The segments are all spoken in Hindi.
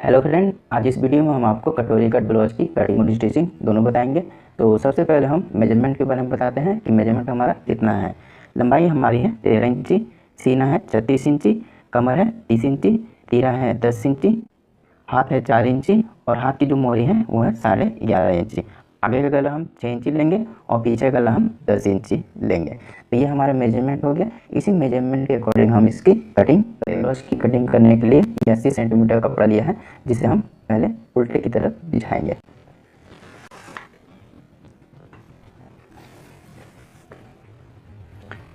हेलो फ्रेंड, आज इस वीडियो में हम आपको कटोरी कट ब्लाउज की कटिंग और स्टिचिंग दोनों बताएंगे। तो सबसे पहले हम मेजरमेंट के बारे में बताते हैं कि मेजरमेंट हमारा कितना है। लंबाई हमारी है 13 इंची, सीना है 36 इंची, कमर है 30 इंची, तीरा है 10 इंची, हाथ है 4 इंची और हाथ की जो मोरी है वो है 11.5 इंची। आगे का गला हम 6 इंची लेंगे और पीछे का गला हम 10 इंची लेंगे। तो ये हमारा मेजरमेंट हो गया। इसी मेजरमेंट के अकॉर्डिंग हम इसकी कटिंग करेंगे। इसकी कटिंग करने के लिए 80 सेंटीमीटर कपड़ा लिया है, जिसे हम पहले उल्टे की तरफ बिछाएंगे।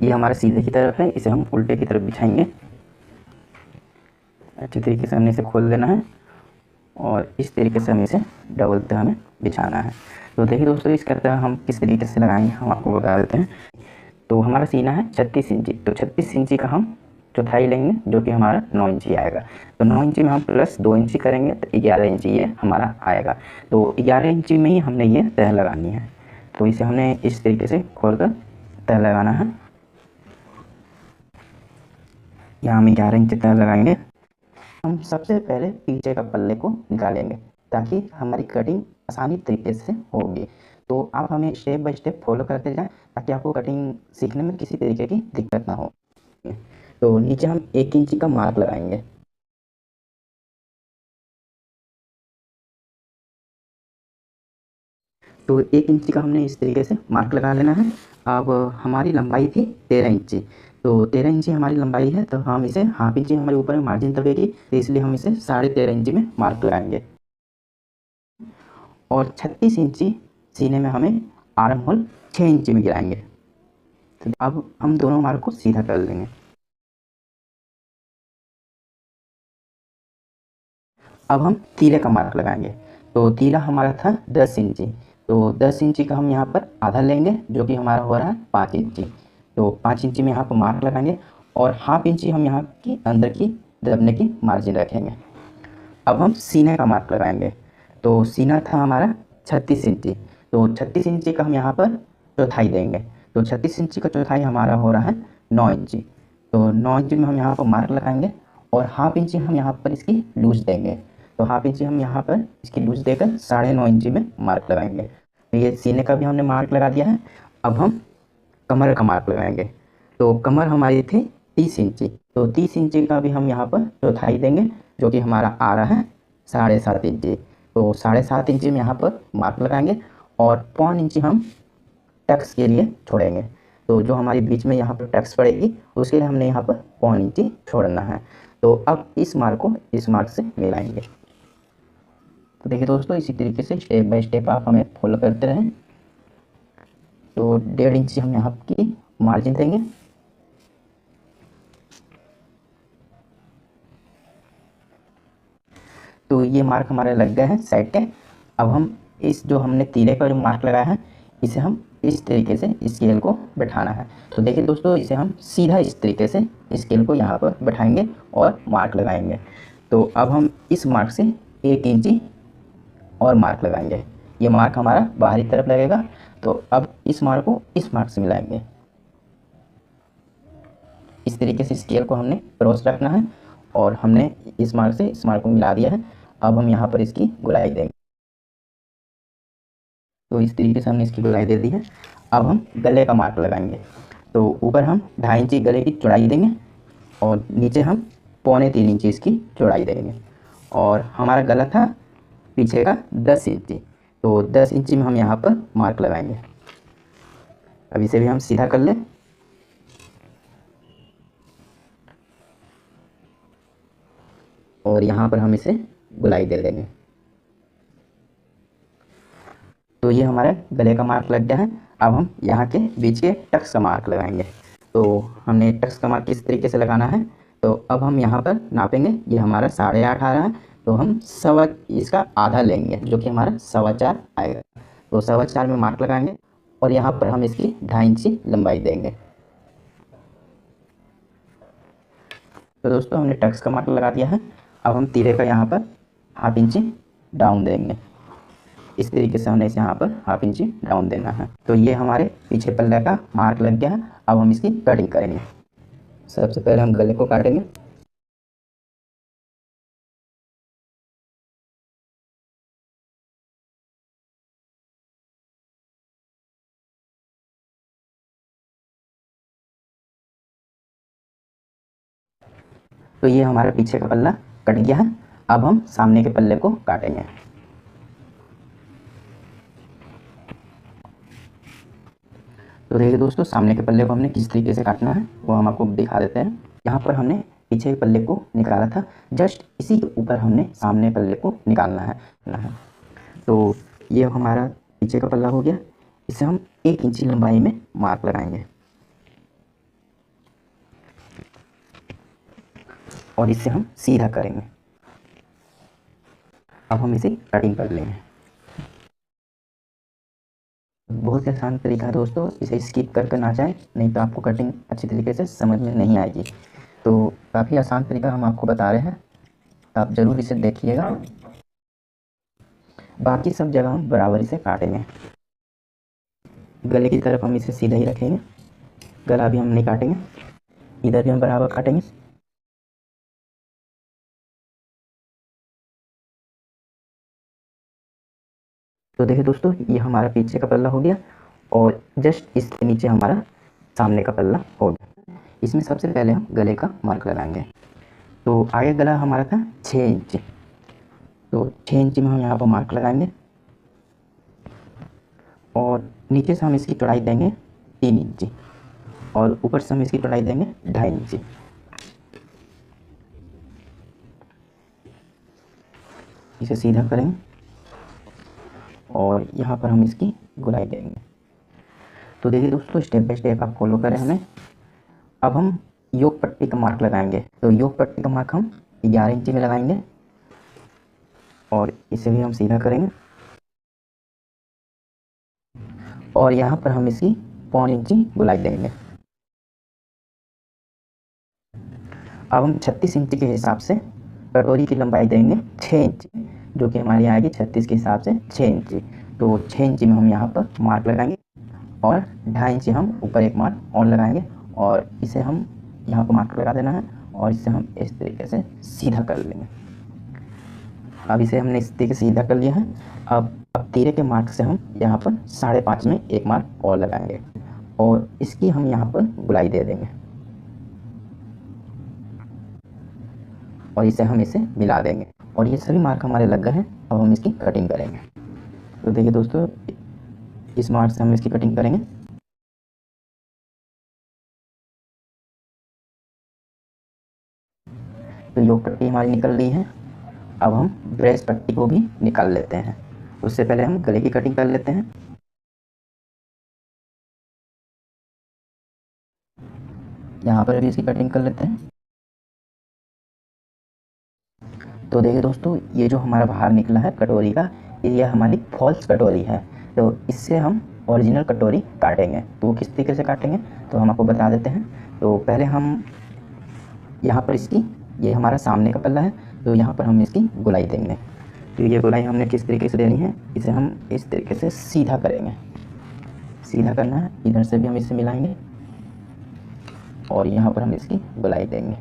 ये हमारा सीधे की तरफ है, इसे हम उल्टे की तरफ बिछाएंगे। अच्छी तरीके से हमने इसे खोल देना है और इस तरीके से हमें इसे डबल तरह में बिछाना है। तो देखिए दोस्तों, इसका तरह हम किस तरीके से लगाएंगे हम आपको बता देते हैं। तो हमारा सीना है 36 इंची, तो 36 इंची का हम चौथाई लेंगे, जो कि हमारा 9 इंची आएगा। तो 9 इंची में हम प्लस 2 इंची करेंगे तो 11 इंची ये हमारा आएगा। तो 11 इंची में ही हमने ये तह लगानी है। तो इसे हमने इस तरीके से खोलकर तह लगाना है। यहाँ हम 11 इंची तह लगाएंगे। हम सबसे पहले पीछे का पल्ले को निकालेंगे ताकि हमारी कटिंग आसानी तरीके से होगी। तो आप हमें स्टेप बाय स्टेप फॉलो करते जाएं ताकि आपको कटिंग सीखने में किसी तरीके की दिक्कत ना हो। तो नीचे हम 1 इंची का मार्क लगाएंगे। तो 1 इंची का हमने इस तरीके से मार्क लगा लेना है। अब हमारी लंबाई थी 13 इंची, तो 13 इंची हमारी लंबाई है, तो हम इसे हाफ इंची हमारे ऊपर में मार्जिन दबेगी, तो इसलिए हम इसे 13.5 इंची में मार्क लगाएंगे। और 36 इंची सीने में हमें आर्म होल 6 इंची में गिराएंगे। तो अब हम दोनों मार्क को सीधा कर लेंगे। अब हम तीरे का मार्क लगाएंगे। तो तीरा हमारा था 10 इंची, तो 10 इंची का हम यहाँ पर आधा लेंगे, जो कि हमारा हो रहा है 5 इंची। तो 5 इंची में यहाँ पर मार्क लगाएंगे और हाफ इंची हम यहाँ की अंदर की दबने की मार्जिन रखेंगे। अब हम सीने का मार्क लगाएंगे। तो सीना था हमारा 36 इंची, तो 36 इंची का हम यहाँ पर चौथाई देंगे। तो 36 इंची का चौथाई हमारा हो रहा है 9 इंची। तो 9 इंची में हम यहाँ पर मार्क लगाएंगे और हाफ इंची हम यहाँ पर इसकी लूज देंगे। तो हाफ इंची हम यहाँ पर इसकी लूज देकर 9.5 इंची में मार्क लगाएंगे। तो ये सीने का भी हमने मार्क लगा दिया है। अब हम कमर का मार्क लगाएंगे। तो कमर हमारी थी 30 इंची, तो 30 इंची का भी हम यहाँ पर चौथाई देंगे, जो कि हमारा आ रहा है 7.5 इंची। तो 7.5 इंची में यहाँ पर मार्क लगाएंगे और 1.5 इंची हम टक्स के लिए छोड़ेंगे। तो जो हमारी बीच में यहाँ पर टक्स पड़ेगी उसके लिए हमने यहाँ पर 1.5 इंची छोड़ना है। तो अब इस मार्क को इस मार्क से मिलाएंगे। तो देखिए दोस्तों, इसी तरीके से स्टेप बाय स्टेप आप हमें फॉलो करते रहें। तो 1.5 इंची हम यहाँ की मार्जिन देंगे। तो ये मार्क हमारे लग गए हैं साइड के। अब हम इस जो हमने तीरे पर जो मार्क लगाया है, इसे हम इस तरीके से स्केल को बैठाना है। तो देखिए दोस्तों, इसे हम सीधा इस तरीके से स्केल को यहाँ पर बैठाएंगे और मार्क लगाएंगे। तो अब हम इस मार्क से 1 इंची और मार्क लगाएंगे। ये मार्क हमारा बाहरी तरफ लगेगा। तो अब इस मार्क को इस मार्क से मिलाएंगे। इस तरीके से स्केल को हमने क्रॉस रखना है और हमने इस मार्क से इस मार्क को मिला दिया है। अब हम यहाँ पर इसकी गोलाई देंगे। तो इस तरीके से हमने इसकी गोलाई दे दी है। अब हम गले का मार्क लगाएंगे। तो ऊपर हम 2.5 इंची गले की चौड़ाई देंगे और नीचे हम 3.25 इंची इसकी चौड़ाई देंगे। और हमारा गला था पीछे का 10 इंची, तो 10 इंची में हम यहाँ पर मार्क लगाएंगे। अब इसे भी हम सीधा कर लें और यहाँ पर हम इसे गोलाई दे देंगे। तो ये हमारे गले का मार्क लग गया है। अब हम यहाँ के बीच के टक्स का मार्क लगाएंगे। तो हमने टक्स का मार्क किस तरीके से लगाना है, तो अब हम यहाँ पर नापेंगे। ये हमारा 8.5 आ रहा है, तो हम इसका आधा लेंगे, जो कि हमारा 4.25 आएगा। तो 4.25 में मार्क लगाएंगे और यहाँ पर हम इसकी 2.5 इंची लंबाई देंगे। तो दोस्तों, हमने टक्स का मार्क लगा दिया है। अब हम तीरे का यहाँ पर हाफ इंची डाउन देंगे। इस तरीके से हमने इसे यहाँ पर हाफ इंची डाउन देना है। तो ये हमारे पीछे पल्ले का मार्क लग गया है। अब हम इसकी कटिंग करेंगे। सबसे पहले हम गले को काटेंगे। तो ये हमारा पीछे का पल्ला कट गया है। अब हम सामने के पल्ले को काटेंगे। तो देखिए दोस्तों, सामने के पल्ले को हमने किस तरीके से काटना है वो हम आपको दिखा देते हैं। यहाँ पर हमने पीछे के पल्ले को निकाला था, जस्ट इसी के ऊपर हमने सामने पल्ले को निकालना है। तो ये हमारा पीछे का पल्ला हो गया। इसे हम 1 इंची लंबाई में मार्क लगाएंगे और इसे हम सीधा करेंगे। अब हम इसे कटिंग कर लेंगे। बहुत ही आसान तरीका है दोस्तों, इसे स्किप कर ना जाए, नहीं तो आपको कटिंग अच्छी तरीके से समझ में नहीं आएगी। तो काफ़ी आसान तरीका हम आपको बता रहे हैं, तो आप ज़रूर इसे देखिएगा। बाकी सब जगह हम बराबरी से काटेंगे। गले की तरफ हम इसे सीधा ही रखेंगे, गला भी हम नहीं काटेंगे, इधर भी हम बराबर काटेंगे। तो देखिए दोस्तों, ये हमारा पीछे का पल्ला हो गया और जस्ट इसके नीचे हमारा सामने का पल्ला हो गया। इसमें सबसे पहले हम गले का मार्क लगाएंगे। तो आगे गला हमारा था 6 इंच, तो 6 इंच में हम यहाँ पर मार्क लगाएंगे और नीचे से हम इसकी चौड़ाई देंगे 3 इंच और ऊपर से हम इसकी चौड़ाई देंगे 2.5 इंच। इसे सीधा करेंगे और यहाँ पर हम इसकी गोलाई देंगे। तो देखिए दोस्तों, स्टेप बाय स्टेप आप फॉलो करें हमें। अब हम योक पट्टी का मार्क लगाएंगे। तो योक पट्टी का मार्क हम 11 इंच में लगाएंगे और इसे भी हम सीधा करेंगे और यहाँ पर हम इसकी 0.5 इंची गोलाई देंगे। अब हम 36 इंच के हिसाब से कटोरी की लंबाई देंगे 6 इंच, जो कि हमारी आएगी 36 के हिसाब से 6 इंच। तो 6 इंच में हम यहाँ पर मार्क लगाएंगे और 2.5 इंच हम ऊपर एक मार्क और लगाएंगे और इसे हम यहाँ पर मार्क लगा देना है और इसे हम इस तरीके से सीधा कर लेंगे। अब इसे हमने इस तरीके से सीधा कर लिया है। अब तीरे के मार्क से हम यहाँ पर 5.5 में एक मार्क और लगाएंगे और इसकी हम यहाँ पर गोलाई दे देंगे और इसे हम इसे मिला देंगे और ये सभी मार्क हमारे लग गए हैं। अब हम इसकी कटिंग करेंगे। तो देखिए दोस्तों, इस मार्क से हम इसकी कटिंग करेंगे। तो योक पट्टी हमारी निकल रही है। अब हम ब्रेस्ट पट्टी को भी निकाल लेते हैं। उससे पहले हम गले की कटिंग कर लेते हैं। यहाँ पर भी इसकी कटिंग कर लेते हैं। तो देखिए दोस्तों, ये जो हमारा बाहर निकला है कटोरी का, ये हमारी फॉल्स कटोरी है। तो इससे हम ओरिजिनल कटोरी काटेंगे। तो किस तरीके से काटेंगे तो हम आपको बता देते हैं। तो पहले हम यहाँ पर इसकी, ये हमारा सामने का पल्ला है, तो यहाँ पर हम इसकी गोलाई देंगे। तो ये गोलाई हमने किस तरीके से देनी है, इसे हम इस तरीके से सीधा करेंगे। सीधा करना है, इधर से भी हम इसे मिलाएंगे और यहाँ पर हम इसकी गोलाई देंगे।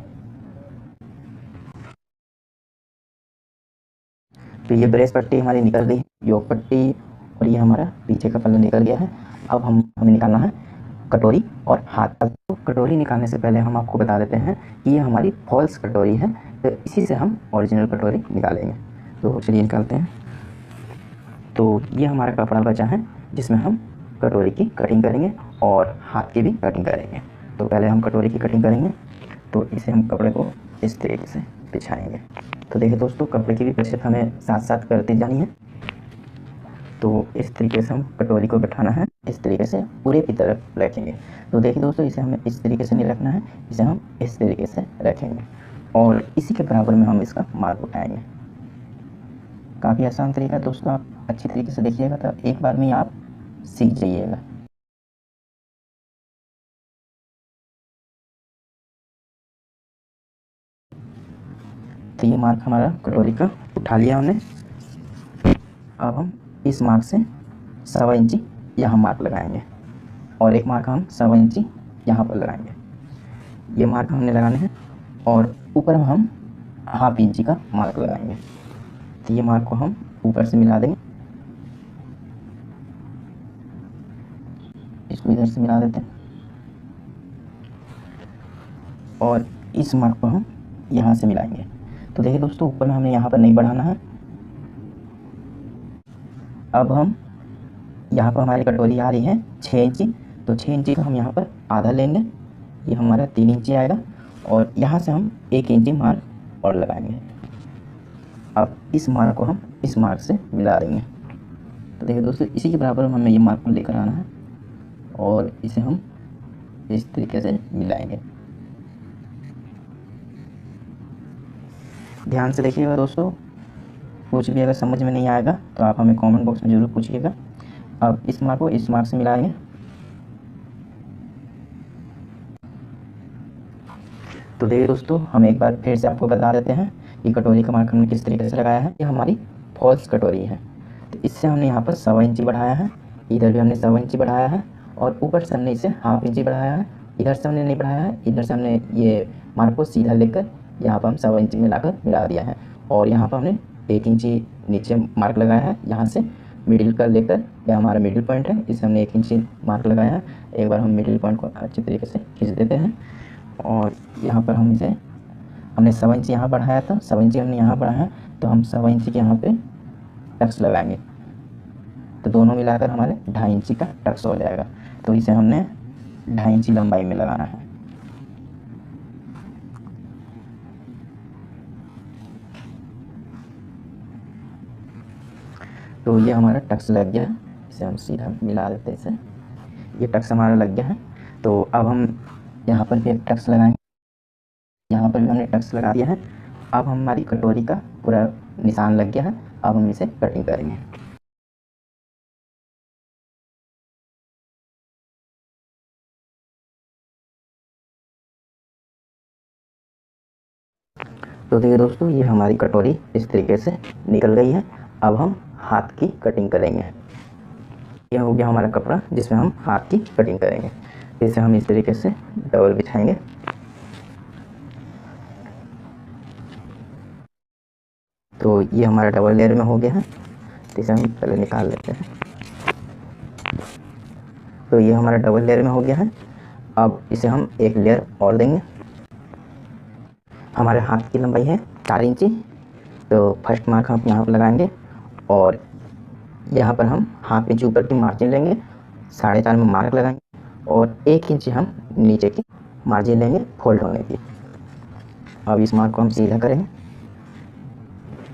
तो ये ब्रेस पट्टी हमारी निकल गई, योक पट्टी और ये हमारा पीछे का पल्ला निकल गया है। अब हमें निकालना है कटोरी और हाथ तक। तो कटोरी निकालने से पहले हम आपको बता देते हैं कि ये हमारी फॉल्स कटोरी है, तो इसी से हम ओरिजिनल कटोरी निकालेंगे। तो चलिए निकालते हैं। तो ये हमारा कपड़ा बचा है जिसमें हम कटोरी की कटिंग करेंगे और हाथ की भी कटिंग करेंगे। तो पहले हम कटोरी की कटिंग करेंगे। तो इसे हम कपड़े को इस तरीके से बिछाएंगे। तो देखिए दोस्तों, कपड़े की भी बचत हमें साथ साथ करती जानी है। तो इस तरीके से हम कटोरी को बैठाना है, इस तरीके से पूरे की तरफ रखेंगे। तो देखिए दोस्तों, इसे हमें इस तरीके से नहीं रखना है, इसे हम इस तरीके से रखेंगे और इसी के बराबर में हम इसका मार्क उठाएंगे। काफ़ी आसान तरीका है दोस्तों, आप अच्छी तरीके से देखिएगा तो एक बार में आप सीख जाइएगा। तो ये मार्क हमारा कटोरी का उठा लिया हमने। अब हम इस मार्क से 1.25 इंची यहाँ मार्क लगाएंगे और एक मार्क हम 1.25 इंची यहाँ पर लगाएंगे। ये मार्क हमने लगाने हैं और ऊपर हम 1/2 इंची का मार्क लगाएंगे। तो ये मार्क को हम ऊपर से मिला देंगे, इसको इधर से मिला देते हैं और इस मार्क को हम यहाँ से मिलाएंगे। तो देखिए दोस्तों, ऊपर में हमने यहाँ पर नहीं बढ़ाना है। अब हम यहाँ पर हमारी कटोरी आ रही है 6 इंची, तो 6 इंची का हम यहाँ पर आधा लेंगे, ये हमारा 3 इंची आएगा, और यहाँ से हम 1 इंची मार्क और लगाएंगे। अब इस मार्क को हम इस मार्क से मिला देंगे। तो देखिए दोस्तों, इसी के बराबर हमें ये मार्क को लेकर आना है और इसे हम इस तरीके से मिलाएंगे। ध्यान से देखिएगा दोस्तों, कुछ भी अगर समझ में नहीं आएगा तो आप हमें कमेंट बॉक्स में ज़रूर पूछिएगा। अब इस मार्क को इस मार्क से मिलाएंगे। तो देखिए दोस्तों, हम एक बार फिर से आपको बता देते हैं कि कटोरी का मार्क हमने किस तरीके से लगाया है। ये हमारी फॉल्स कटोरी है, तो इससे हमने यहाँ पर 1.25 इंची बढ़ाया है, इधर भी हमने 1.25 इंची बढ़ाया है, और ऊपर से हमने इसे 1/2 इंची बढ़ाया है। इधर से हमने नहीं बढ़ाया है, इधर से हमने ये मार्क को सीधा लेकर यहाँ पर हम 1.25 इंची मिलाकर मिला दिया है, और यहाँ पर हमने 1 इंची नीचे मार्क लगाया है। यहाँ से मिडिल का लेकर, यह हमारा मिडिल पॉइंट है, इसे हमने 1 इंची मार्क लगाया है। एक बार हम मिडिल पॉइंट को अच्छी तरीके से खींच देते हैं, और यहाँ पर हम इसे, हमने 1.25 इंची यहाँ बढ़ाया था, 1.25 इंची हमने यहाँ बढ़ाया है, तो हम 1.25 इंची के यहाँ पे टक्स लगाएंगे, तो दोनों मिलाकर हमारे 2.5 इंची का टक्स हो जाएगा। तो इसे हमने 2.5 इंची लंबाई में लगाना है। तो ये हमारा टक्स लग गया है, इसे हम सीधा मिला देते हैं इसे। ये टक्स हमारा लग गया है। तो अब हम यहाँ पर भी एक टक्स लगाएंगे, यहाँ पर भी हमने टक्स लगा दिया है। अब हमारी कटोरी का पूरा निशान लग गया है। अब हम इसे कटिंग करेंगे। तो देखिए दोस्तों, ये हमारी कटोरी इस तरीके से निकल गई है। अब हम हाथ की कटिंग करेंगे। यह हो गया हमारा कपड़ा जिसमें हम हाथ की कटिंग करेंगे। इसे हम इस तरीके से डबल बिछाएंगे। तो ये हमारा डबल लेयर में हो गया है, तो इसे हम पहले निकाल लेते हैं। तो ये हमारा डबल लेयर में हो गया है। अब इसे हम एक लेयर और देंगे। हमारे हाथ की लंबाई है 4 इंची, तो फर्स्ट मार्क हम यहाँ पर लगाएंगे, और यहाँ पर हम 1/2 इंच ऊपर की मार्जिन लेंगे, 4.5 में मार्क लगाएंगे, और 1 इंच हम नीचे की मार्जिन लेंगे फोल्ड होने की। अब इस मार्क को हम सीधा करेंगे,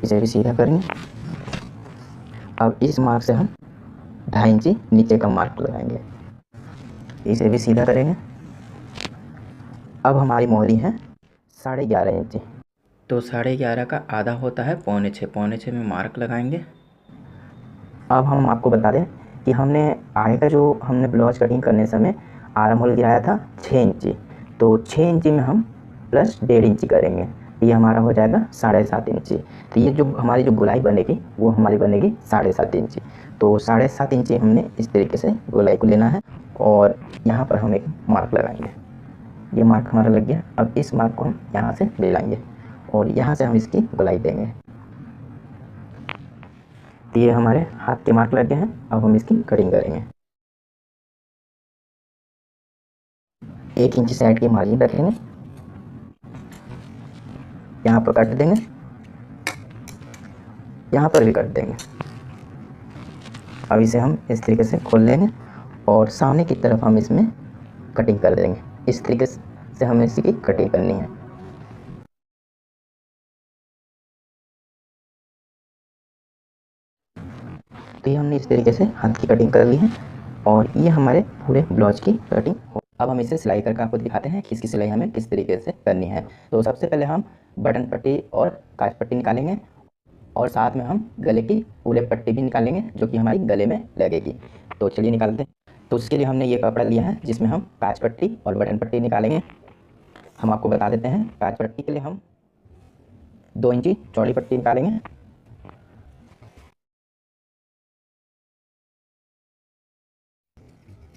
इसे भी सीधा करेंगे। अब इस मार्क से हम 2.5 इंची नीचे का मार्क लगाएंगे, इसे भी सीधा करेंगे। अब हमारी मोहरी है 11.5 इंची, तो 11.5 का आधा होता है 6.25, 6.25 में मार्क लगाएंगे। अब हम आपको बता दें कि हमने आगे का जो हमने ब्लाउज कटिंग करने समय आर्म होल गिराया था 6 इंची, तो 6 इंची में हम प्लस 1.5 इंची करेंगे, ये हमारा हो जाएगा 7.5 इंची। तो ये जो हमारी जो गोलाई बनेगी वो हमारी बनेगी 7.5 इंची। तो 7.5 इंची हमने इस तरीके से गोलाई को लेना है, और यहाँ पर हम एक मार्क लगाएंगे। ये मार्क हमारा लग गया। अब इस मार्क को हम यहाँ से ले लाएंगे, और यहाँ से हम इसकी गोलाई देंगे। तो ये हमारे हाथ के मार्क लग गए हैं। अब हम इसकी कटिंग करेंगे। 1 इंच साइड की मार्जिन रखेंगे, यहाँ पर कट देंगे, यहाँ पर भी कट देंगे। अब इसे हम इस तरीके से खोल लेंगे, और सामने की तरफ हम इसमें कटिंग कर देंगे। इस तरीके से हमें इसकी कटिंग करनी है। तो ये हमने इस तरीके से हाथ की कटिंग कर ली है, और ये हमारे पूरे ब्लाउज की कटिंग हो। अब हम इसे सिलाई करके आपको दिखाते हैं कि इसकी सिलाई हमें किस तरीके से करनी है। तो सबसे पहले हम बटन पट्टी और काज पट्टी निकालेंगे, और साथ में हम गले की उलट पट्टी भी निकालेंगे जो कि हमारी गले में लगेगी। तो चलिए निकालते हैं। तो उसके लिए हमने ये कपड़ा लिया है जिसमें हम काज पट्टी और बटन पट्टी निकालेंगे। हम आपको बता देते हैं, काज पट्टी के लिए हम 2 इंची चौड़ी पट्टी निकालेंगे।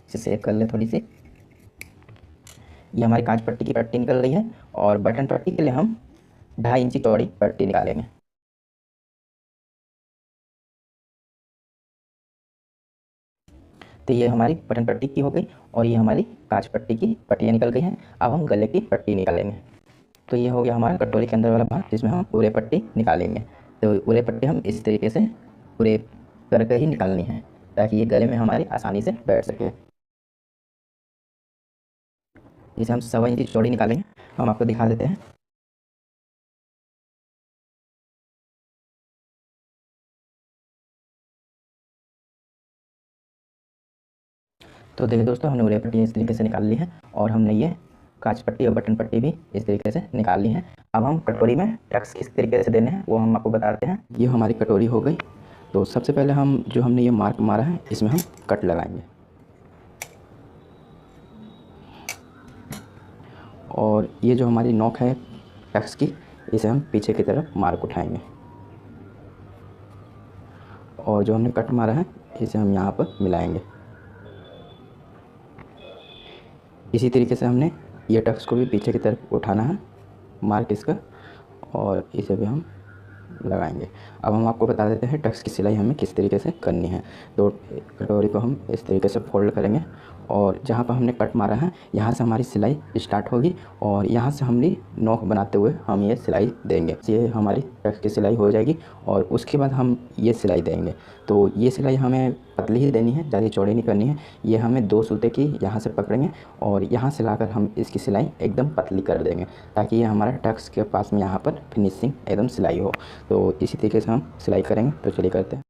इसे सेव कर ले थोड़ी सी। ये हमारी कांच पट्टी की पट्टी निकल रही है, और बटन पट्टी के लिए हम 2.5 इंची चौड़ी पट्टी निकालेंगे। तो ये हमारी बटन पट्टी की हो गई, और ये हमारी कांच पट्टी की पट्टियाँ निकल गई हैं। अब हम गले की पट्टी निकालेंगे। तो ये हो गया हमारा कटोरी के अंदर वाला भाग, जिसमें हम पूरे पट्टी निकालेंगे। तो पूरे पट्टी हम इस तरीके से पूरे करके ही निकालनी है, ताकि ये गले में हमारी आसानी से बैठ सके। इसे हम 1.25 इंच चौड़ी निकालेंगे, हम आपको दिखा देते हैं। तो देखिए दोस्तों, हमने उरे पट्टी इस तरीके से निकाल ली है, और हमने ये कांच पट्टी और बटन पट्टी भी इस तरीके से निकाल ली है। अब हम कटोरी में टक्स किस तरीके से देने हैं वो हम आपको बताते हैं। ये हमारी कटोरी हो गई। तो सबसे पहले हम जो हमने ये मार्क मारा है, इसमें हम कट लगाएंगे, और ये जो हमारी नोक है टक्स की, इसे हम पीछे की तरफ मार्क उठाएंगे, और जो हमने कट मारा है इसे हम यहाँ पर मिलाएंगे। इसी तरीके से हमने ये टक्स को भी पीछे की तरफ उठाना है, मार्क इसका, और इसे भी हम लगाएंगे। अब हम आपको बता देते हैं टक्स की सिलाई हमें किस तरीके से करनी है। तो कटोरी को हम इस तरीके से फोल्ड करेंगे, और जहाँ पर हमने कट मारा है यहाँ से हमारी सिलाई स्टार्ट होगी, और यहाँ से हमने नोक बनाते हुए हम ये सिलाई देंगे। ये हमारी टक्स की सिलाई हो जाएगी, और उसके बाद हम ये सिलाई देंगे। तो ये सिलाई हमें पतली ही देनी है, ज़्यादा चौड़ी नहीं करनी है। ये हमें 2 सूते की यहाँ से पकड़ेंगे, और यहाँ से लाकर हम इसकी सिलाई एकदम पतली कर देंगे, ताकि ये हमारा टक्स के पास में यहाँ पर फिनिशिंग एकदम सिलाई हो। तो इसी तरीके से हम सिलाई करेंगे। तो चलिए करते हैं।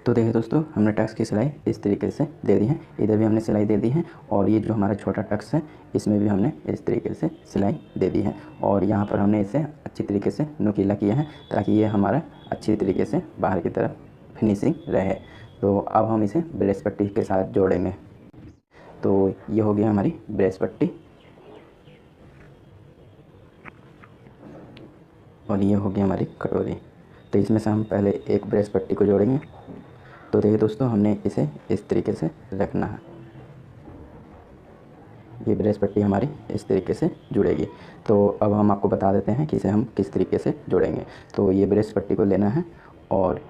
तो देखिए दोस्तों, हमने टक्स की सिलाई इस तरीके से दे दी है। इधर भी हमने सिलाई दे दी है, और ये जो हमारा छोटा टक्स है इसमें भी हमने इस तरीके से सिलाई दे दी है, और यहाँ पर हमने इसे अच्छी तरीके से नुकीला किया है, ताकि ये हमारा अच्छी तरीके से बाहर की तरफ फिनिशिंग रहे। तो अब हम इसे ब्रेस पट्टी के साथ जोड़ेंगे। तो ये हो गया हमारी ब्रेस पट्टी, और ये हो गई हमारी कटोरी। तो इसमें से हम पहले एक ब्रेस पट्टी को जोड़ेंगे। तो देखिए दोस्तों, हमने इसे इस तरीके से रखना है। ये ब्रेस पट्टी हमारी इस तरीके से जुड़ेगी। तो अब हम आपको बता देते हैं कि इसे हम किस तरीके से जोड़ेंगे। तो ये ब्रेस पट्टी को लेना है, और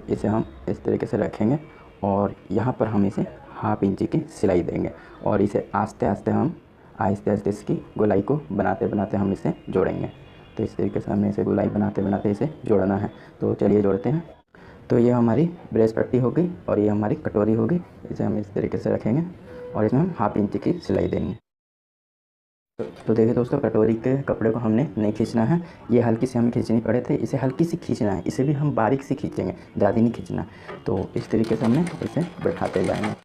इसे हम इस तरीके से रखेंगे, और यहाँ पर हम इसे 1/2 इंच की सिलाई देंगे, और इसे आस्ते आस्ते इसकी गोलाई को बनाते बनाते हम इसे जोड़ेंगे। तो इस तरीके से हमें इसे गोलाई बनाते बनाते इसे जोड़ना है। तो चलिए जोड़ते हैं। तो ये हमारी ब्रेस पट्टी हो गई, और ये हमारी कटोरी हो गई। इसे हम इस तरीके से रखेंगे, और इसमें हम 1/2 इंच की सिलाई देंगे। तो देखिए दोस्तों, कटोरी के कपड़े को हमने नहीं खींचना है, ये हल्की सी हमें खींचनी पड़े थे, इसे हल्की सी खींचना है। इसे भी हम बारीक से खींचेंगे, ज़्यादा नहीं खींचना। तो इस तरीके से हमने इसे बैठाते जाएंगे।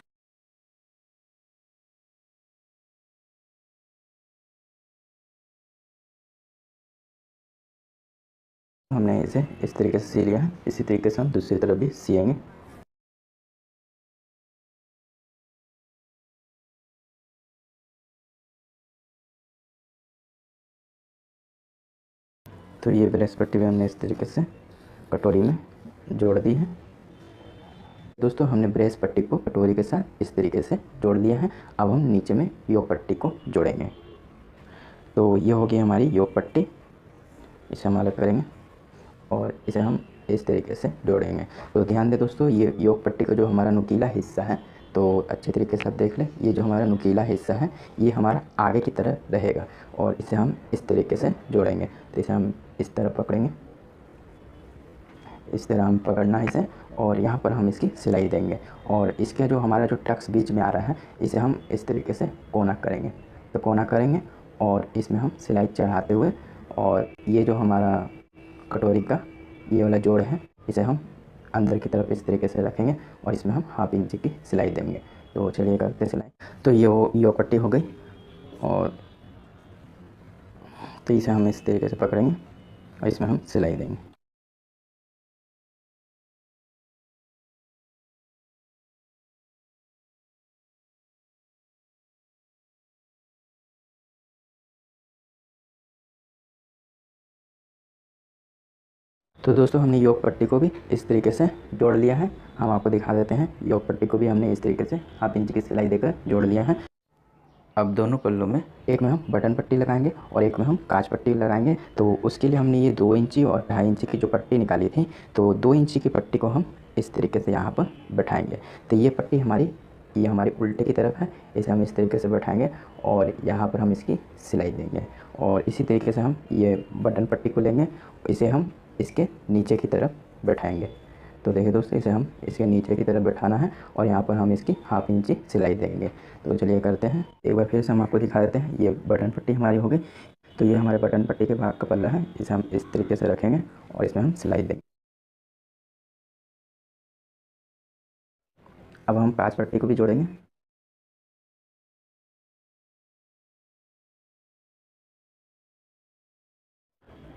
हमने इसे इस तरीके से सी लिया है, इसी तरीके से हम दूसरी तरफ भी सिएंगे। तो ये ब्रेस पट्टी भी हमने इस तरीके से कटोरी में जोड़ दी है। दोस्तों, हमने ब्रेस पट्टी को कटोरी के साथ इस तरीके से जोड़ लिया है। अब हम नीचे में योक पट्टी को जोड़ेंगे। तो ये होगी हमारी योक पट्टी, इसे हम अलग करेंगे, और इसे हम इस तरीके से जोड़ेंगे। तो ध्यान दें दोस्तों, ये योक पट्टी का जो हमारा नुकीला हिस्सा है, तो अच्छे तरीके से आप देख लें, ये जो हमारा नुकीला हिस्सा है ये हमारा आगे की तरफ रहेगा, और इसे हम इस तरीके से जोड़ेंगे। तो इसे हम इस तरह पकड़ेंगे, इस तरह हम पकड़ना है इसे, और यहाँ पर हम इसकी सिलाई देंगे, और इसके जो हमारा जो टक्स बीच में आ रहा है इसे हम इस तरीके से कोना करेंगे। तो कोना करेंगे, और इसमें हम सिलाई चढ़ाते हुए, और ये जो हमारा कटोरी का ये वाला जोड़ है इसे हम अंदर की तरफ इस तरीके से रखेंगे, और इसमें हम 1/2 इंच की सिलाई देंगे। तो चलिए करते हैं सिलाई। तो ये पट्टी हो गई, और तो इसे हम इस तरीके से पकड़ेंगे, और इसमें हम सिलाई देंगे। तो दोस्तों हमने योग पट्टी को भी इस तरीके से जोड़ लिया है। हम आपको दिखा देते हैं, योग पट्टी को भी हमने इस तरीके से हाफ इंच की सिलाई देकर जोड़ लिया है। अब दोनों पल्लों में, एक में हम बटन पट्टी लगाएंगे और एक में हम काज पट्टी लगाएंगे। तो उसके लिए हमने ये 2 इंची और 2.5 इंची की जो पट्टी निकाली थी, तो 2 इंची की पट्टी को हम इस तरीके से यहाँ पर बैठाएंगे। तो ये पट्टी ये हमारी उल्टे की तरफ है, इसे हम इस तरीके से बैठाएंगे और यहाँ पर हम इसकी सिलाई देंगे। और इसी तरीके से हम ये बटन पट्टी को लेंगे, इसे हम इसके नीचे की तरफ बैठाएंगे। तो देखिए दोस्तों, इसे हम इसके नीचे की तरफ बैठाना है और यहाँ पर हम इसकी हाफ इंची सिलाई देंगे। तो चलिए करते हैं, एक बार फिर से हम आपको दिखा देते हैं। ये बटन पट्टी हमारी हो गई। तो ये हमारे बटन पट्टी के भाग का पल्ला है, इसे हम इस तरीके से रखेंगे और इसमें हम सिलाई देंगे। अब हम काज पट्टी को भी जोड़ेंगे।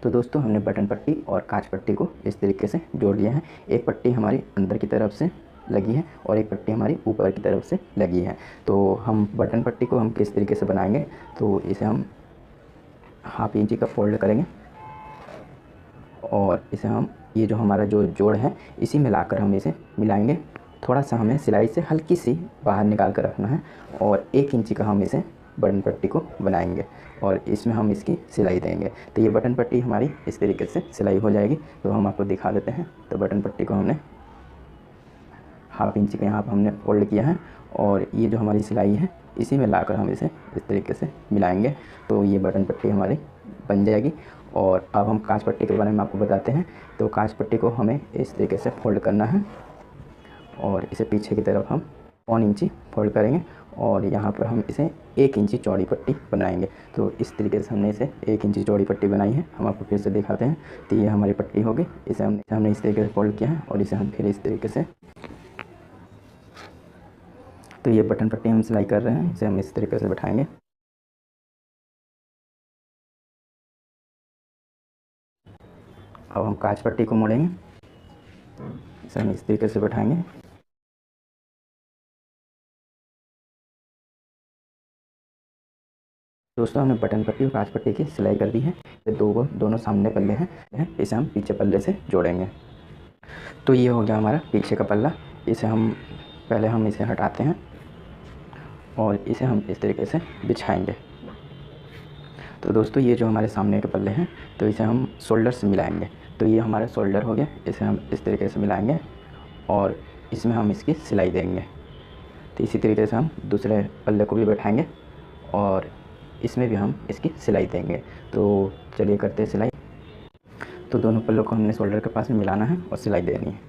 तो दोस्तों हमने बटन पट्टी और काज पट्टी को इस तरीके से जोड़ लिया है। एक पट्टी हमारी अंदर की तरफ से लगी है और एक पट्टी हमारी ऊपर की तरफ से लगी है। तो हम बटन पट्टी को हम किस तरीके से बनाएंगे, तो इसे हम हाफ इंची का फोल्ड करेंगे और इसे हम ये जो हमारा जो जोड़ है इसी में लाकर हम इसे मिलाएंगे। थोड़ा सा हमें सिलाई से हल्की सी बाहर निकाल कर रखना है और 1 इंची का हम इसे बटन पट्टी को बनाएंगे और इसमें हम इसकी सिलाई देंगे। तो ये बटन पट्टी हमारी इस तरीके से सिलाई हो जाएगी। तो हम आपको दिखा देते हैं। तो बटन पट्टी को हमने हाफ इंच के यहाँ पर हमने फोल्ड किया है और ये जो हमारी सिलाई है इसी में लाकर हम इसे इस तरीके से मिलाएंगे। तो ये बटन पट्टी हमारी बन जाएगी। और अब हम काज पट्टी के बारे में आपको बताते हैं। तो काज पट्टी को हमें इस तरीके से फोल्ड करना है और इसे पीछे की तरफ हम 1 इंची फोल्ड करेंगे और यहाँ पर हम इसे 1 इंची चौड़ी पट्टी बनाएंगे। तो इस तरीके से हमने इसे 1 इंची चौड़ी पट्टी बनाई है। हम आपको फिर से दिखाते हैं। तो ये हमारी पट्टी हो गई। इसे हमने इस तरीके से फोल्ड किया है और इसे हम फिर इस तरीके से, तो ये बटन पट्टी हम सिलाई कर रहे हैं, इसे हम इस तरीके से बैठाएंगे। अब हम काज पट्टी को मोड़ेंगे, इसे हम इस तरीके से बैठाएंगे। दोस्तों हमने बटन पट्टी और काज पट्टी की सिलाई कर दी है। ये दोनों सामने पल्ले हैं, इसे हम पीछे पल्ले से जोड़ेंगे। तो ये हो गया हमारा पीछे का पल्ला। इसे हम पहले हम इसे हटाते हैं और इसे हम इस तरीके से बिछाएंगे। तो दोस्तों ये जो हमारे सामने के पल्ले हैं, तो इसे हम शोल्डर से मिलाएंगे। तो ये हमारा शोल्डर हो गया, इसे हम इस तरीके से मिलाएंगे और इसमें हम इसकी सिलाई देंगे। तो इसी तरीके से हम दूसरे पल्ले को भी बैठाएंगे और इसमें भी हम इसकी सिलाई देंगे। तो चलिए करते हैं सिलाई। तो दोनों पल्लों को हमने शोल्डर के पास में मिलाना है और सिलाई देनी है।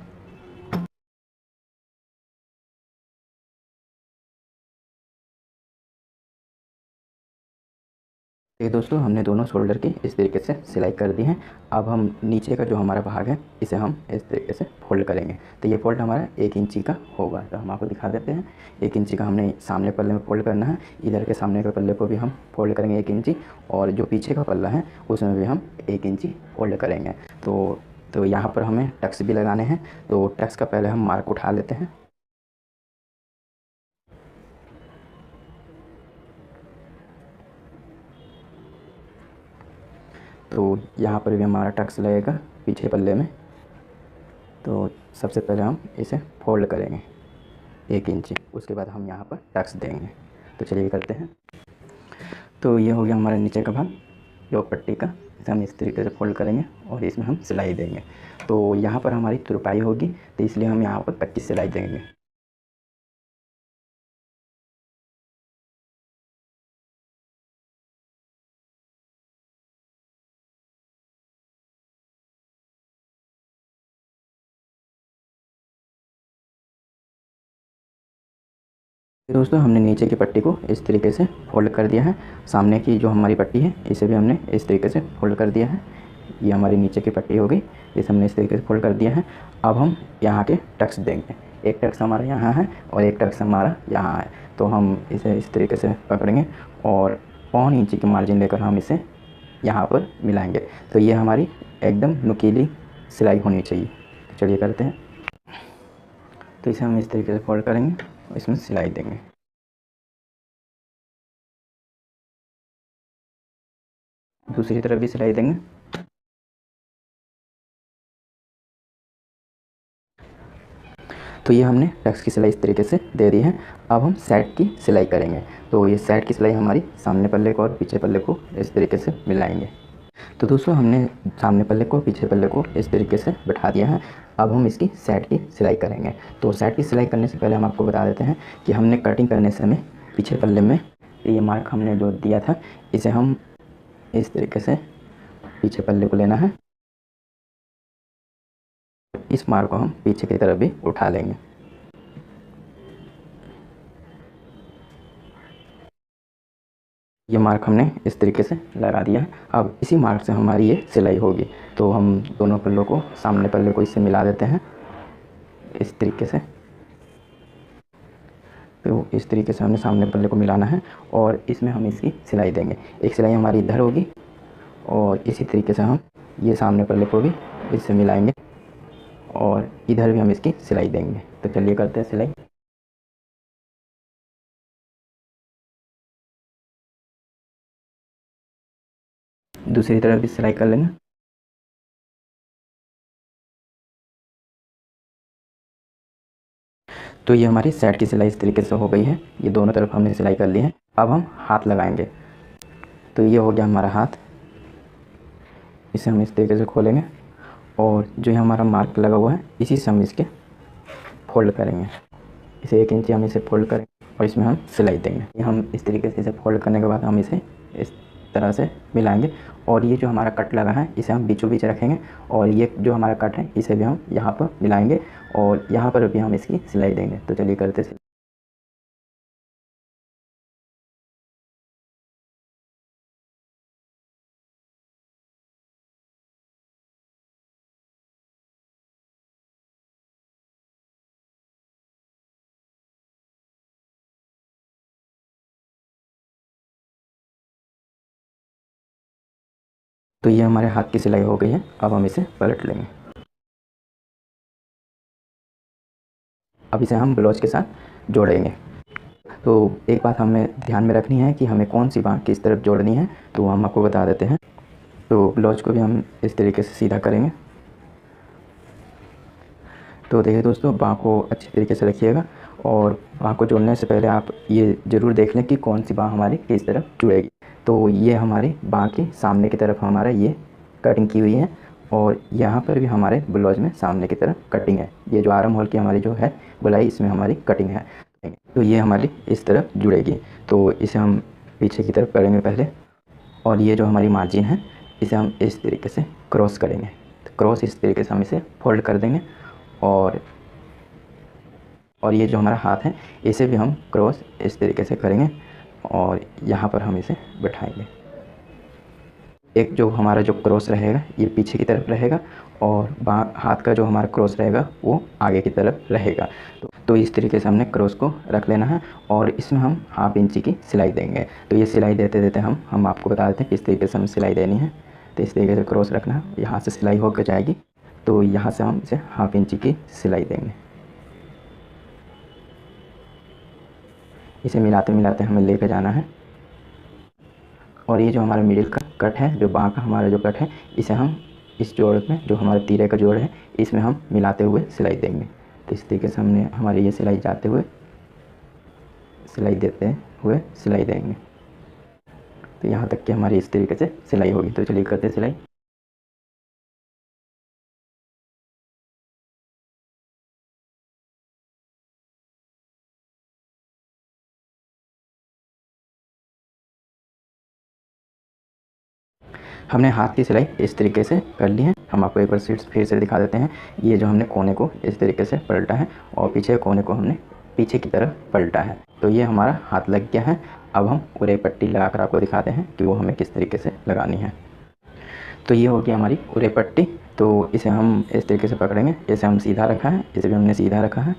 ये दोस्तों हमने दोनों शोल्डर की इस तरीके से सिलाई कर दी है। अब हम नीचे का जो हमारा भाग है इसे हम इस तरीके से फोल्ड करेंगे। तो ये फोल्ड हमारा 1 इंची का होगा। तो हम आपको दिखा देते हैं। 1 इंची का हमने सामने पल्ले में फोल्ड करना है। इधर के सामने के पल्ले को भी हम फोल्ड करेंगे 1 इंची और जो पीछे का पल्ला है उसमें भी हम 1 इंची फोल्ड करेंगे। तो यहाँ पर हमें टक्स भी लगाने हैं। तो टक्स का पहले हम मार्क उठा लेते हैं। तो यहाँ पर भी हमारा टक्स लगेगा पीछे पल्ले में। तो सबसे पहले हम इसे फोल्ड करेंगे 1 इंची, उसके बाद हम यहाँ पर टक्स देंगे। तो चलिए करते हैं। तो ये हो गया हमारा नीचे का भाग योग पट्टी का। इसे हम इस तरीके से फोल्ड करेंगे और इसमें हम सिलाई देंगे। तो यहाँ पर हमारी तुरपाई होगी, तो इसलिए हम यहाँ पर 25 सिलाई देंगे। दोस्तों हमने नीचे की पट्टी को इस तरीके से फोल्ड कर दिया है। सामने की जो हमारी पट्टी है इसे भी हमने इस तरीके से फोल्ड कर दिया है। ये हमारी नीचे की पट्टी हो गई, इसे हमने इस तरीके से फोल्ड कर दिया है। अब हम यहाँ के टक्स देंगे। एक टक्स हमारा यहाँ है और एक टक्स हमारा यहाँ है। तो हम इसे इस तरीके से पकड़ेंगे और 1 इंची की मार्जिन लेकर हम इसे यहाँ पर मिलाएंगे। तो ये हमारी एकदम नुकीली सिलाई होनी चाहिए। तो चलिए करते हैं। तो इसे हम इस तरीके से फोल्ड करेंगे और इसमें सिलाई देंगे। दूसरी तरफ भी सिलाई देंगे। तो ये हमने टक्स की सिलाई इस तरीके से दे दी है। अब हम साइड की सिलाई करेंगे। तो ये साइड की सिलाई हमारी सामने पल्ले को और पीछे पल्ले को इस तरीके से मिलाएंगे। तो दोस्तों हमने सामने पल्ले को पीछे पल्ले को इस तरीके से बैठा दिया है। अब हम इसकी साइड की सिलाई करेंगे। तो साइड की सिलाई करने से पहले हम आपको बता देते हैं कि हमने कटिंग करने से हमें पीछे पल्ले में ये मार्क हमने जो दिया था, इसे हम इस तरीके से पीछे पल्ले को लेना है। इस मार्क को हम पीछे की तरफ भी उठा लेंगे। ये मार्क हमने इस तरीके से लगा दिया है। अब इसी मार्क से हमारी ये सिलाई होगी। तो हम दोनों पल्लों को, सामने पल्ले को इससे मिला देते हैं इस तरीके से। तो इस तरीके से हमने सामने पल्ले को मिलाना है और इसमें हम इसकी सिलाई देंगे। एक सिलाई हमारी इधर होगी और इसी तरीके से हम ये सामने पल्ले को भी इससे मिलाएंगे और इधर भी हम इसकी सिलाई देंगे। तो चलिए करते हैं सिलाई। दूसरी तरफ भी सिलाई कर लेंगे। तो ये हमारी साइड की सिलाई इस तरीके से हो गई है। ये दोनों तरफ हमने सिलाई कर ली है। अब हम हाथ लगाएंगे। तो ये हो गया हमारा हाथ। इसे हम इस तरीके से खोलेंगे और जो हमारा मार्क लगा हुआ है इसी से हम इसके फोल्ड करेंगे। इसे 1 इंच हम इसे फोल्ड करेंगे और इसमें हम सिलाई देंगे। ये हम इस तरीके से इसे फोल्ड करने के बाद हम इसे इस तरह से मिलाएंगे और ये जो हमारा कट लगा है इसे हम बीचों बीच रखेंगे और ये जो हमारा कट है इसे भी हम यहाँ पर मिलाएंगे और यहाँ पर भी हम इसकी सिलाई देंगे। तो चलिए करते सिलाई। तो ये हमारे हाथ की सिलाई हो गई है। अब हम इसे पलट लेंगे। अब इसे हम ब्लाउज के साथ जोड़ेंगे। तो एक बात हमें ध्यान में रखनी है कि हमें कौन सी बाँह किस तरफ जोड़नी है, तो हम आपको बता देते हैं। तो ब्लाउज को भी हम इस तरीके से सीधा करेंगे। तो देखिए दोस्तों, बाँह को अच्छी तरीके से रखिएगा और बाँह को जोड़ने से पहले आप ये ज़रूर देख लें कि कौन सी बाँह हमारी किस तरफ जुड़ेगी। तो ये हमारी बाँह की सामने की तरफ हमारा ये कटिंग की हुई है और यहाँ पर भी हमारे ब्लाउज में सामने की तरफ कटिंग है। ये जो आर्म होल की हमारी जो है गोलाई, इसमें हमारी कटिंग है। तो ये हमारी इस तरफ जुड़ेगी। तो इसे हम पीछे की तरफ करेंगे पहले और ये जो हमारी मार्जिन है इसे हम इस तरीके से क्रॉस करेंगे। तो क्रॉस इस तरीके से हम इसे फोल्ड कर देंगे और ये जो हमारा हाथ है इसे भी हम क्रॉस इस तरीके से करेंगे और यहाँ पर हम इसे बैठाएंगे। एक जो हमारा जो क्रॉस रहेगा ये पीछे की तरफ रहेगा और हाथ का जो हमारा क्रॉस रहेगा वो आगे की तरफ रहेगा। तो इस तरीके से हमने क्रॉस को रख लेना है और इसमें हम 1/2 इंची की सिलाई देंगे। तो ये सिलाई देते देते हम आपको बता देते हैं किस तरीके से हम सिलाई देनी है। तो इस तरीके से क्रॉस रखना है, यहाँ से सिलाई होकर जाएगी। तो यहाँ से हम इसे 1/2 इंची की सिलाई देंगे। इसे मिलाते मिलाते हमें लेकर जाना है और ये जो हमारा मिडिल का कट है, जो बाँह का हमारा जो कट है, इसे हम इस जोड़ में, जो हमारे तीरे का जोड़ है, इसमें हम मिलाते हुए सिलाई देंगे। तो इस तरीके से हमने हमारी ये सिलाई जाते हुए सिलाई देते हुए सिलाई देंगे। तो यहाँ तक कि हमारी इस तरीके से सिलाई होगी। तो चलिए करते सिलाई। हमने हाथ की सिलाई इस तरीके से कर ली है। हम आपको एक बार फिर से दिखा देते हैं। ये जो हमने कोने को इस तरीके से पलटा है और पीछे कोने को हमने पीछे की तरफ पलटा है। तो ये हमारा हाथ लग गया है। अब हम उरे पट्टी लगाकर आपको दिखाते हैं कि वो हमें किस तरीके से लगानी है। तो ये हो गई हमारी उरे पट्टी। तो इसे हम इस तरीके से पकड़ेंगे। इसे हम सीधा रखा है, इसे भी हमने सीधा रखा है।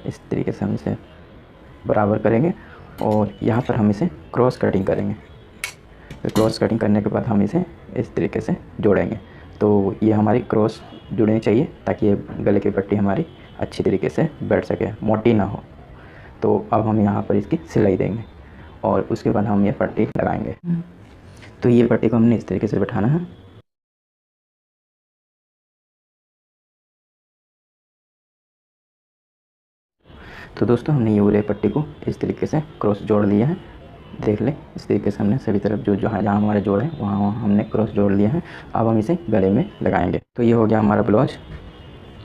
इस तरीके से हम इसे बराबर करेंगे और यहाँ पर हम इसे क्रॉस कटिंग करेंगे। तो क्रॉस कटिंग करने के बाद हम इसे इस तरीके से जोड़ेंगे। तो ये हमारी क्रॉस जुड़नी चाहिए ताकि ये गले की पट्टी हमारी अच्छी तरीके से बैठ सके, मोटी ना हो। तो अब हम यहाँ पर इसकी सिलाई देंगे और उसके बाद हम ये पट्टी लगाएंगे। तो ये पट्टी को हमने इस तरीके से बैठाना है। तो दोस्तों हमने ये उरे पट्टी को इस तरीके से क्रॉस जोड़ लिया है, देख लें इस तरीके से हमने सभी तरफ जो जहाँ जहाँ हमारे जोड़ है वहाँ हमने क्रॉस जोड़ लिया है। अब हम इसे गले में लगाएंगे। तो ये हो गया हमारा ब्लाउज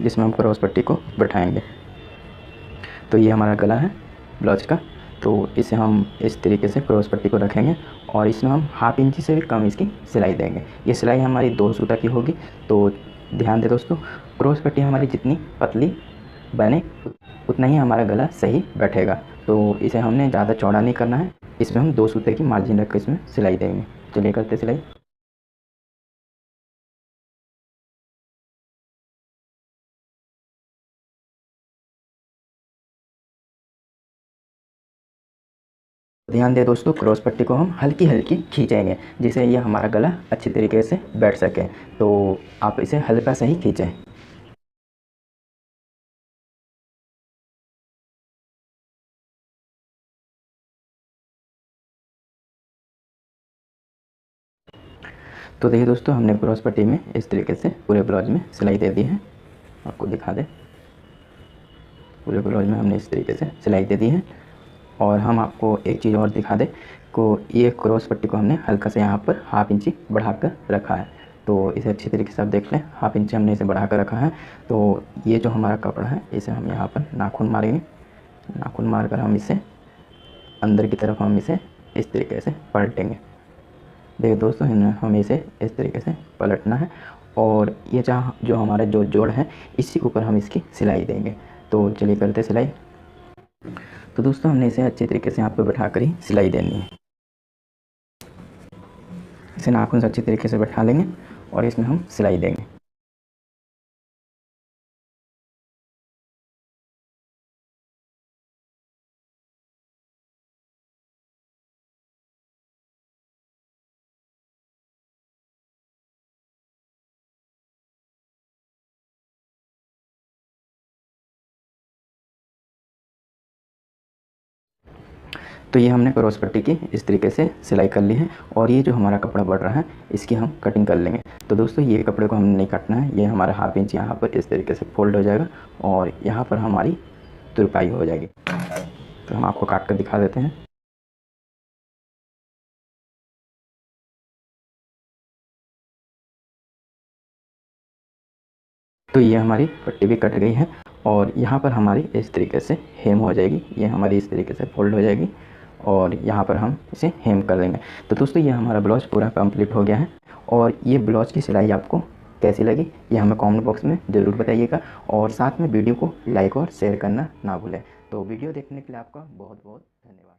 जिसमें हम क्रॉस पट्टी को बैठाएंगे। तो ये हमारा गला है ब्लाउज का। तो इसे हम इस तरीके से क्रॉस पट्टी को रखेंगे और इसमें हम ½ इंची से भी कम इसकी सिलाई देंगे। ये सिलाई हमारी 2 सूता की होगी। तो ध्यान दें दोस्तों, क्रॉस पट्टी हमारी जितनी पतली बने उतना ही हमारा गला सही बैठेगा। तो इसे हमने ज़्यादा चौड़ा नहीं करना है। इसमें हम 2 सूते की मार्जिन रख कर इसमें सिलाई देंगे। चलिए करते सिलाई। ध्यान दें दोस्तों, क्रॉस पट्टी को हम हल्की हल्की खींचेंगे जिससे ये हमारा गला अच्छी तरीके से बैठ सके। तो आप इसे हल्का सा ही खींचें। तो देखिए दोस्तों, हमने क्रॉस पट्टी में इस तरीके से पूरे ब्लाउज में सिलाई दे दी है। आपको दिखा दें, पूरे ब्लाउज में हमने इस तरीके से सिलाई दे दी है। और हम आपको एक चीज़ और दिखा दें को ये क्रॉस पट्टी को हमने हल्का से यहाँ पर ½ इंची बढ़ा कर रखा है। तो इसे अच्छी तरीके से आप देख लें, ½ इंची हमने इसे बढ़ा कर रखा है। तो ये जो हमारा कपड़ा है इसे हम यहाँ पर नाखून मारेंगे। नाखून मार कर हम इसे अंदर की तरफ हम इसे इस तरीके से पलटेंगे। देखिए दोस्तों, हमें इसे इस तरीके से पलटना है और ये जहाँ जो हमारा जो जोड़ है इसी के ऊपर हम इसकी सिलाई देंगे। तो चलिए करते सिलाई। तो दोस्तों हमने इसे अच्छे तरीके से यहाँ पर बैठा कर ही सिलाई देनी है। इसे नाखून से अच्छी तरीके से बैठा लेंगे और इसमें हम सिलाई देंगे। तो ये हमने क्रॉस पट्टी की इस तरीके से सिलाई कर ली है और ये जो हमारा कपड़ा बढ़ रहा है इसकी हम कटिंग कर लेंगे। तो दोस्तों ये कपड़े को हमने नहीं काटना है, ये हमारा ½ इंच यहाँ पर इस तरीके से फोल्ड हो जाएगा और यहाँ पर हमारी तुरपाई हो जाएगी। तो हम आपको काट कर दिखा देते हैं। तो ये हमारी पट्टी भी कट गई है और यहाँ पर हमारी इस तरीके से हेम हो जाएगी। ये हमारी इस तरीके से फोल्ड हो जाएगी और यहाँ पर हम इसे हेम कर देंगे। तो दोस्तों ये हमारा ब्लाउज पूरा कंप्लीट हो गया है। और ये ब्लाउज की सिलाई आपको कैसी लगी ये हमें कमेंट बॉक्स में ज़रूर बताइएगा और साथ में वीडियो को लाइक और शेयर करना ना भूलें। तो वीडियो देखने के लिए आपका बहुत बहुत धन्यवाद।